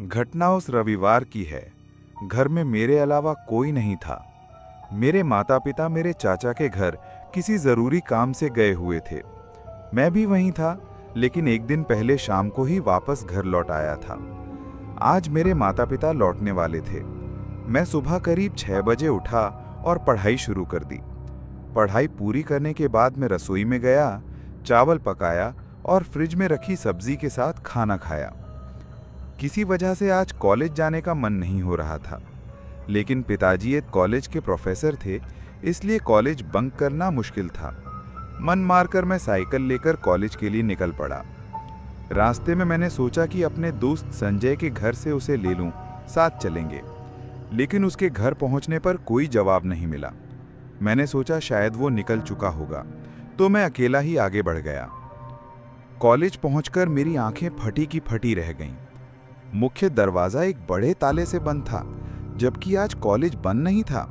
घटना उस रविवार की है। घर में मेरे अलावा कोई नहीं था। मेरे माता पिता मेरे चाचा के घर किसी ज़रूरी काम से गए हुए थे। मैं भी वहीं था, लेकिन एक दिन पहले शाम को ही वापस घर लौट आया था। आज मेरे माता पिता लौटने वाले थे। मैं सुबह करीब 6 बजे उठा और पढ़ाई शुरू कर दी। पढ़ाई पूरी करने के बाद मैं रसोई में गया, चावल पकाया और फ्रिज में रखी सब्जी के साथ खाना खाया। किसी वजह से आज कॉलेज जाने का मन नहीं हो रहा था, लेकिन पिताजी एक कॉलेज के प्रोफेसर थे, इसलिए कॉलेज बंक करना मुश्किल था। मन मारकर मैं साइकिल लेकर कॉलेज के लिए निकल पड़ा। रास्ते में मैंने सोचा कि अपने दोस्त संजय के घर से उसे ले लूं, साथ चलेंगे, लेकिन उसके घर पहुंचने पर कोई जवाब नहीं मिला। मैंने सोचा शायद वो निकल चुका होगा, तो मैं अकेला ही आगे बढ़ गया। कॉलेज पहुंचकर मेरी आंखें फटी की फटी रह गईं। मुख्य दरवाजा एक बड़े ताले से बंद था, जबकि आज कॉलेज बंद नहीं था।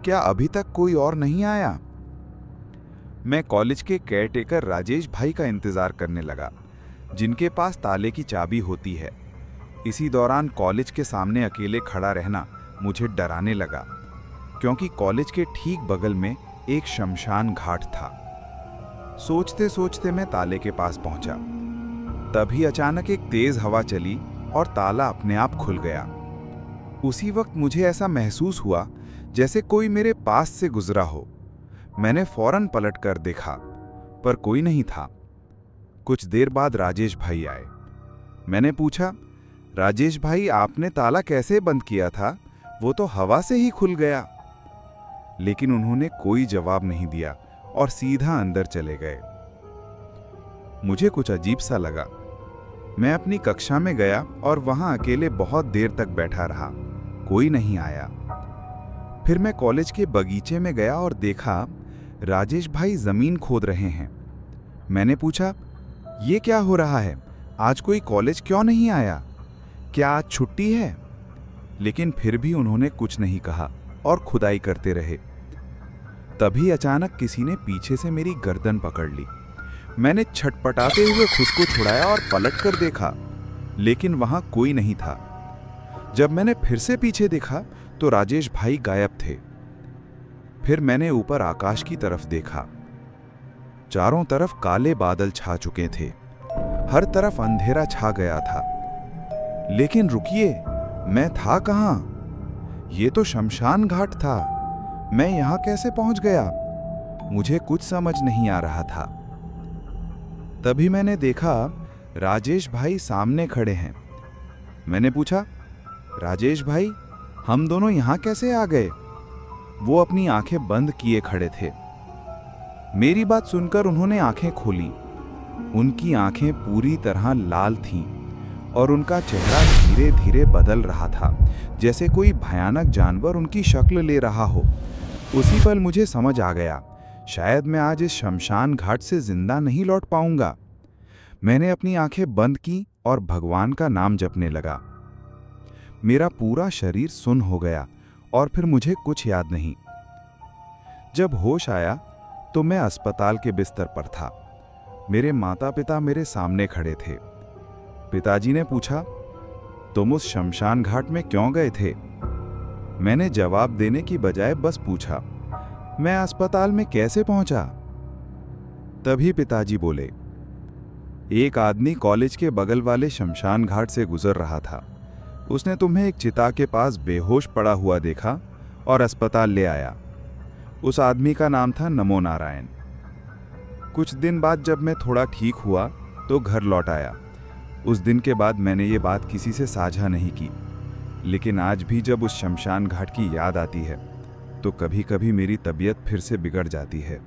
क्या अभी तक कोई और नहीं आया? मैं कॉलेज के केयरटेकर राजेश भाई का इंतजार करने लगा, जिनके पास ताले की चाबी होती है। इसी दौरान कॉलेज के सामने अकेले खड़ा रहना मुझे डराने लगा, क्योंकि कॉलेज के ठीक बगल में एक शमशान घाट था। सोचते सोचते मैं ताले के पास पहुंचा। तभी अचानक एक तेज हवा चली और ताला अपने आप खुल गया। उसी वक्त मुझे ऐसा महसूस हुआ जैसे कोई मेरे पास से गुजरा हो। मैंने फौरन पलट कर देखा, पर कोई नहीं था। कुछ देर बाद राजेश भाई आए। मैंने पूछा, राजेश भाई, आपने ताला कैसे बंद किया था? वो तो हवा से ही खुल गया। लेकिन उन्होंने कोई जवाब नहीं दिया और सीधा अंदर चले गए। मुझे कुछ अजीब सा लगा। मैं अपनी कक्षा में गया और वहां अकेले बहुत देर तक बैठा रहा। कोई नहीं आया। फिर मैं कॉलेज के बगीचे में गया और देखा राजेश भाई जमीन खोद रहे हैं। मैंने पूछा, ये क्या हो रहा है? आज कोई कॉलेज क्यों नहीं आया? क्या आज छुट्टी है? लेकिन फिर भी उन्होंने कुछ नहीं कहा और खुदाई करते रहे। तभी अचानक किसी ने पीछे से मेरी गर्दन पकड़ ली। मैंने छटपटाते हुए खुद को छुड़ाया और पलट कर देखा, लेकिन वहां कोई नहीं था। जब मैंने फिर से पीछे देखा तो राजेश भाई गायब थे। फिर मैंने ऊपर आकाश की तरफ देखा। चारों तरफ काले बादल छा चुके थे। हर तरफ अंधेरा छा गया था। लेकिन रुकिए, मैं था कहां? ये तो शमशान घाट था। मैं यहां कैसे पहुंच गया? मुझे कुछ समझ नहीं आ रहा था। तभी मैंने देखा राजेश भाई सामने खड़े हैं। मैंने पूछा, राजेश भाई, हम दोनों यहां कैसे आ गए? वो अपनी आंखें बंद किए खड़े थे। मेरी बात सुनकर उन्होंने आंखें खोली। उनकी आंखें पूरी तरह लाल थीं और उनका चेहरा धीरे धीरे बदल रहा था, जैसे कोई भयानक जानवर उनकी शक्ल ले रहा हो। उसी पल मुझे समझ आ गया, शायद मैं आज इस शमशान घाट से जिंदा नहीं लौट पाऊंगा। मैंने अपनी आंखें बंद की और भगवान का नाम जपने लगा। मेरा पूरा शरीर सुन्न हो गया और फिर मुझे कुछ याद नहीं। जब होश आया तो मैं अस्पताल के बिस्तर पर था। मेरे माता पिता मेरे सामने खड़े थे। पिताजी ने पूछा, तुम उस शमशान घाट में क्यों गए थे? मैंने जवाब देने की बजाय बस पूछा, मैं अस्पताल में कैसे पहुंचा? तभी पिताजी बोले, एक आदमी कॉलेज के बगल वाले शमशान घाट से गुजर रहा था। उसने तुम्हें एक चिता के पास बेहोश पड़ा हुआ देखा और अस्पताल ले आया। उस आदमी का नाम था नमो नारायण। कुछ दिन बाद जब मैं थोड़ा ठीक हुआ तो घर लौट आया। उस दिन के बाद मैंने ये बात किसी से साझा नहीं की, लेकिन आज भी जब उस शमशान घाट की याद आती है तो कभी कभी मेरी तबीयत फिर से बिगड़ जाती है।